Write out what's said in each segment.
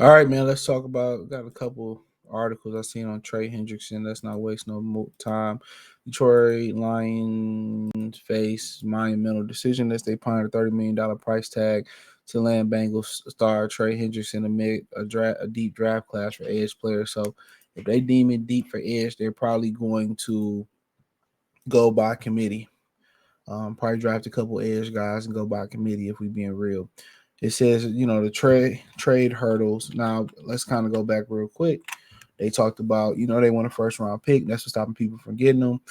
All right, man. Let's talk about. Got a couple articles I seen on Trey Hendrickson. Let's not waste no more time. Detroit Lions face monumental decision as they pondered $30 million price tag to land Bengals star Trey Hendrickson amid a deep draft class for edge players. So if they deem it deep for edge, they're probably going to go by committee. Probably draft a couple edge guys and go by committee if we being real. It says, the trade hurdles. Now let's kind of go back real quick. They talked about, they want a first round pick. That's what's stopping people from getting them.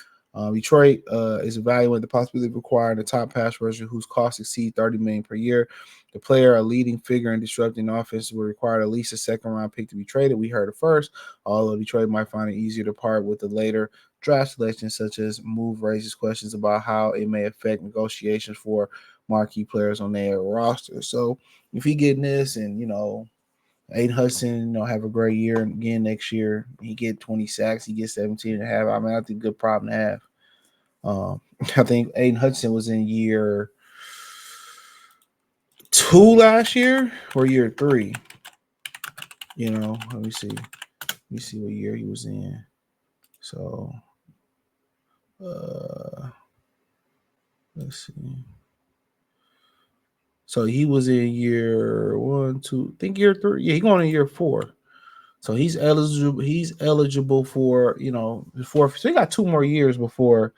Detroit is evaluating the possibility of acquiring a top pass rusher whose costs exceed $30 million per year. The player, a leading figure in disrupting offense, will require at least a second round pick to be traded. We heard it first, although Detroit might find it easier to part with the later draft selections, such as move raises questions about how it may affect negotiations for marquee players on their roster. So if he getting this and, Aiden Hudson, have a great year again next year. He get 20 sacks. He gets 17 and a half. I mean, I think good problem to have. I think Aiden Hudson was in year 2 last year or year 3. Let me see. Let me see what year he was in. So, let's see. So he was in year 1, 2, I think year 3. Yeah, he going in year 4. So he's eligible. He's eligible for before. So he got 2 more years before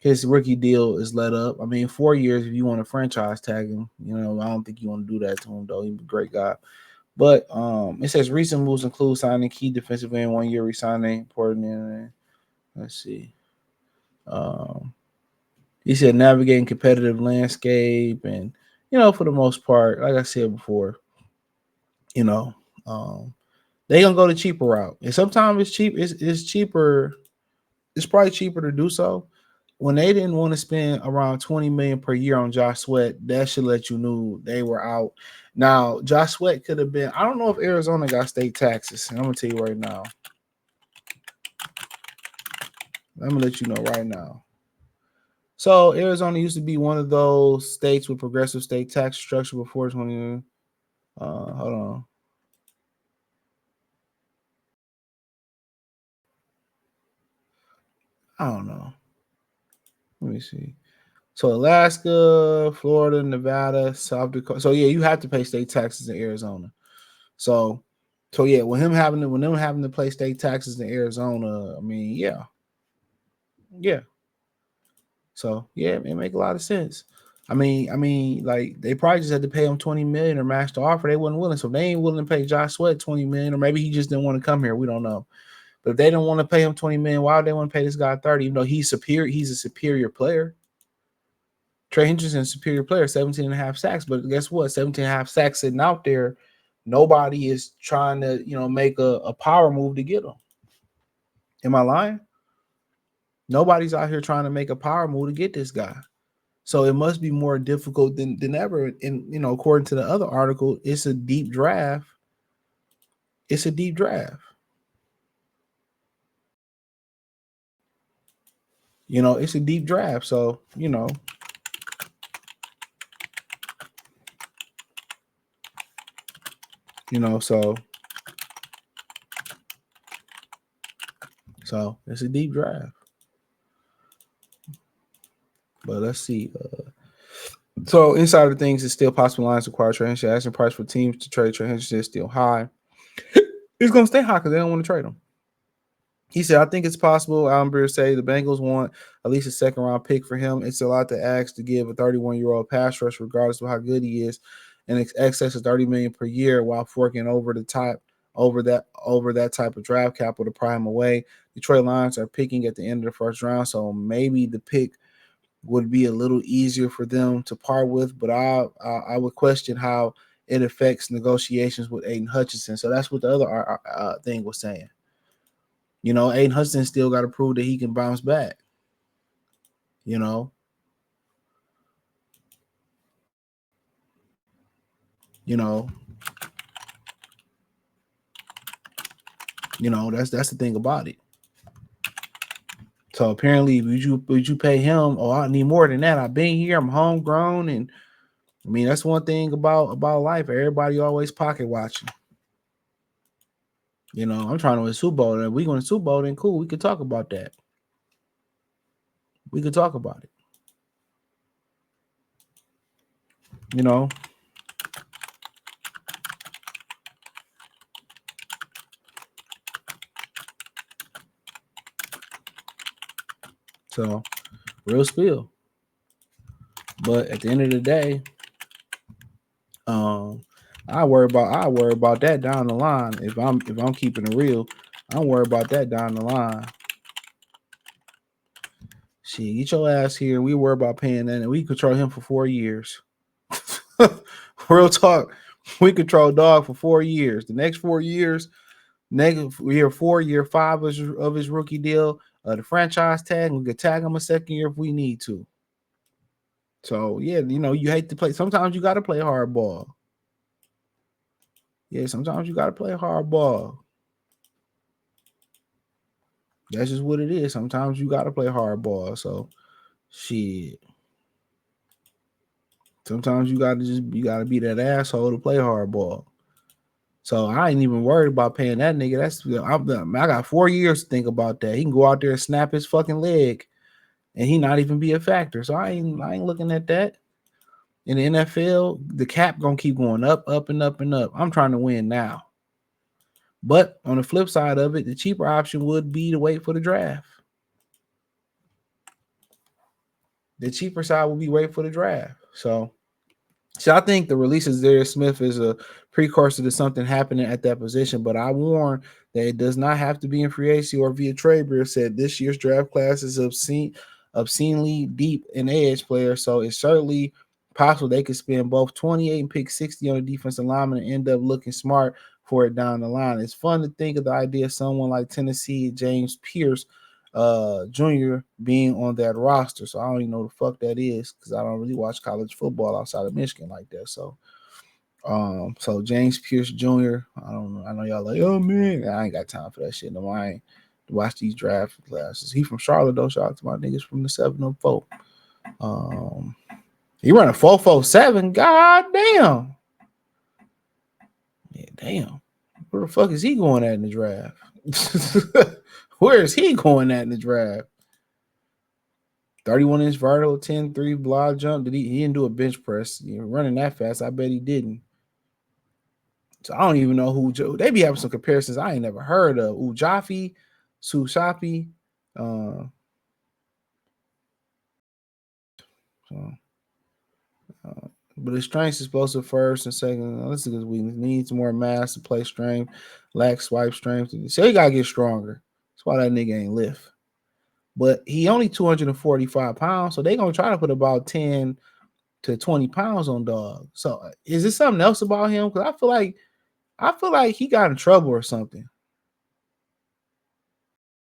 his rookie deal is let up. I mean, 4 years if you want to franchise tag him. I don't think you want to do that to him though. He's a great guy. But it says recent moves include signing key defensive end 1 year, resigning important. Let's see. He said navigating competitive landscape and for the most part, like I said before, they gonna go the cheaper route. And sometimes it's cheap. It's cheaper. It's probably cheaper to do so. When they didn't want to spend around $20 million per year on Josh Sweat, that should let you know they were out. Now, Josh Sweat could have been. I don't know if Arizona got state taxes. And I'm gonna tell you right now. I'm gonna let you know right now. So Arizona used to be one of those states with progressive state tax structure before 20. Hold on. I don't know. Let me see. So Alaska, Florida, Nevada, South Dakota. So yeah, you have to pay state taxes in Arizona. So yeah, when them having to pay state taxes in Arizona, I mean, yeah. So yeah, it make a lot of sense. I mean, like they probably just had to pay him $20 million or match the offer. They wasn't willing, so they ain't willing to pay Josh Sweat $20 million, or maybe he just didn't want to come here. We don't know. But if they don't want to pay him $20 million, why would they want to pay this guy 30? Even though he's superior, he's a superior player. Trey Hendrickson is a superior player, 17 and a half sacks. But guess what? 17 and a half sacks sitting out there. Nobody is trying to, make a power move to get him. Am I lying? Nobody's out here trying to make a power move to get this guy. So it must be more difficult than ever. And, according to the other article, it's a deep draft. It's a deep draft. It's a deep draft. So, so it's a deep draft. But let's see. So inside things, it's still possible lines require Trey Hendrickson. Asking price for teams to trade Trey Hendrickson is still high. It's going to stay high because they don't want to trade him. He said, I think it's possible. Alan Beer say the Bengals want at least a second round pick for him. It's a lot to ask to give a 31-year-old pass rush, regardless of how good he is, and excess of $30 million per year while forking over that type of draft capital to pry him away. Detroit Lions are picking at the end of the first round, so maybe the pick would be a little easier for them to part with, but I would question how it affects negotiations with Aiden Hutchinson. So that's what the other thing was saying. Aiden Hutchinson still got to prove that he can bounce back. That's the thing about it. So apparently, would you pay him? Oh, I need more than that. I've been here. I'm homegrown, and I mean that's one thing about life. Everybody always pocket watching. You know, I'm trying to win a Super Bowl. And if we going to Super Bowl, then cool. We could talk about that. We could talk about it. You know. So real spill. But at the end of the day, um, I worry about that down the line. If I'm keeping it real, I don't worry about that down the line. Shit, get your ass here. We worry about paying that, and we control him for 4 years. Real talk. We control dog for 4 years. The next 4 years, year 4, year 5 of his rookie deal, the franchise tag, we could tag him a second year if we need to. So yeah, you know, you hate to play. Sometimes you got to play hardball. Yeah, sometimes you got to play hardball. That's just what it is. Sometimes you got to play hardball. So shit. Sometimes you gotta be that asshole to play hardball. So I ain't even worried about paying that nigga. I got 4 years to think about that. He can go out there and snap his fucking leg, and he not even be a factor. So I ain't looking at that. In the NFL, the cap gonna keep going up, up, and up and up. I'm trying to win now. But on the flip side of it, the cheaper option would be to wait for the draft. The cheaper side will be wait for the draft. So I think the release of Darius Smith is a precursor to something happening at that position. But I warn that it does not have to be in free agency or via trade. Beer said this year's draft class is obscenely deep in edge players. So it's certainly possible they could spend both 28 and pick 60 on the defensive lineman and end up looking smart for it down the line. It's fun to think of the idea of someone like Tennessee James Pearce Jr. being on that roster. So I don't even know the fuck that is because I don't really watch college football outside of Michigan like that. So James Pearce Jr. I don't know. I know y'all like, oh man, I ain't got time for that shit. No, I ain't watch these draft classes. He from Charlotte though. Shout out to my niggas from the 704. He run a 4.47. God damn. Yeah, damn. Where the fuck is he going at in the draft? Where is he going at in the draft? 31-inch vertical, 10-3 block jump. He didn't do a bench press. Running that fast, I bet he didn't. So I don't even know who they be having some comparisons I ain't never heard of. Ujafi, Susapi. So, but his strength is supposed to first and second. This is weakness. Needs more mass to play strength. Lacks swipe strength. So he gotta get stronger. That's why that nigga ain't lift. But he only 245 pounds, so they gonna try to put about 10 to 20 pounds on dog. So is there something else about him? Because I feel like he got in trouble or something.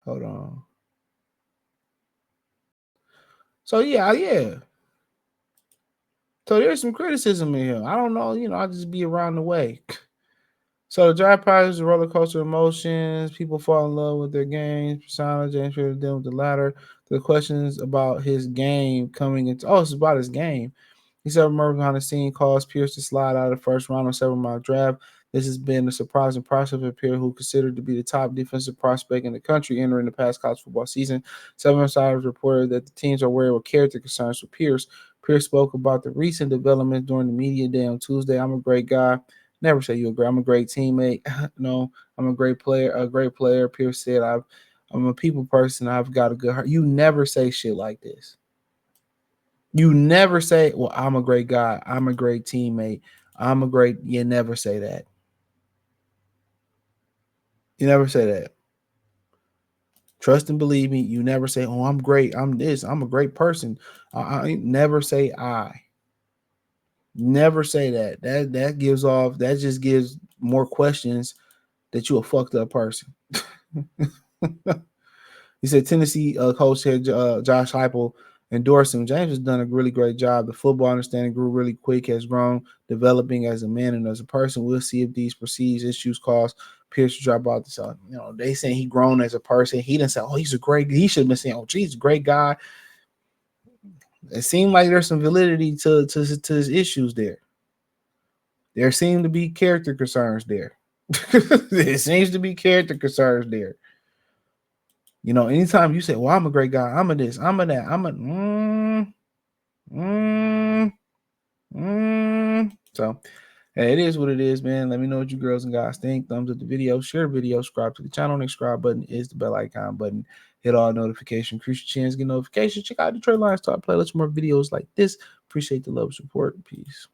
Hold on. So yeah. So there's some criticism in him. I don't know, I just be around the way. So the draft process is a roller coaster of emotions. People fall in love with their games, persona, James Pierce dealing with the latter. The questions about his game coming into it's about his game. He said murder behind the scene caused Pearce to slide out of the first round of 7-round draft. This has been a surprising process for Pearce, who considered to be the top defensive prospect in the country entering the past college football season. Seven insiders reported that the teams are aware of character concerns for Pearce. Pearce spoke about the recent developments during the media day on Tuesday. I'm a great guy. Never say you're great. I'm a great teammate. No, I'm a great player. A great player. Pearce said, I'm a people person. I've got a good heart. You never say shit like this. You never say, well, I'm a great guy. I'm a great teammate. You never say that. You never say that. Trust and believe me. You never say, oh, I'm great. I'm this. I'm a great person. I never say I. Never say that. That just gives more questions that you a fucked up person. He said Tennessee coach said Josh Heupel endorsed him. James has done a really great job. The football understanding grew really quick, has grown, developing as a man and as a person. We'll see if these perceived issues cause Pearce to drop out. So, they saying he grown as a person. He didn't say, oh, he's a great. He should have been saying, oh, geez, a great guy. It seemed like there's some validity to his issues there. There seem to be character concerns there. It seems to be character concerns there. You know, anytime you say, well, I'm a great guy, I'm a this, I'm a that, I'm a so hey, it is what it is, man. Let me know what you girls and guys think. Thumbs up the video, share the video, subscribe to the channel. Next subscribe button is the bell icon button. Hit all notifications, increase your chance, get notifications. Check out Detroit Lions Talk Play. Let's more videos like this. Appreciate the love, support. Peace.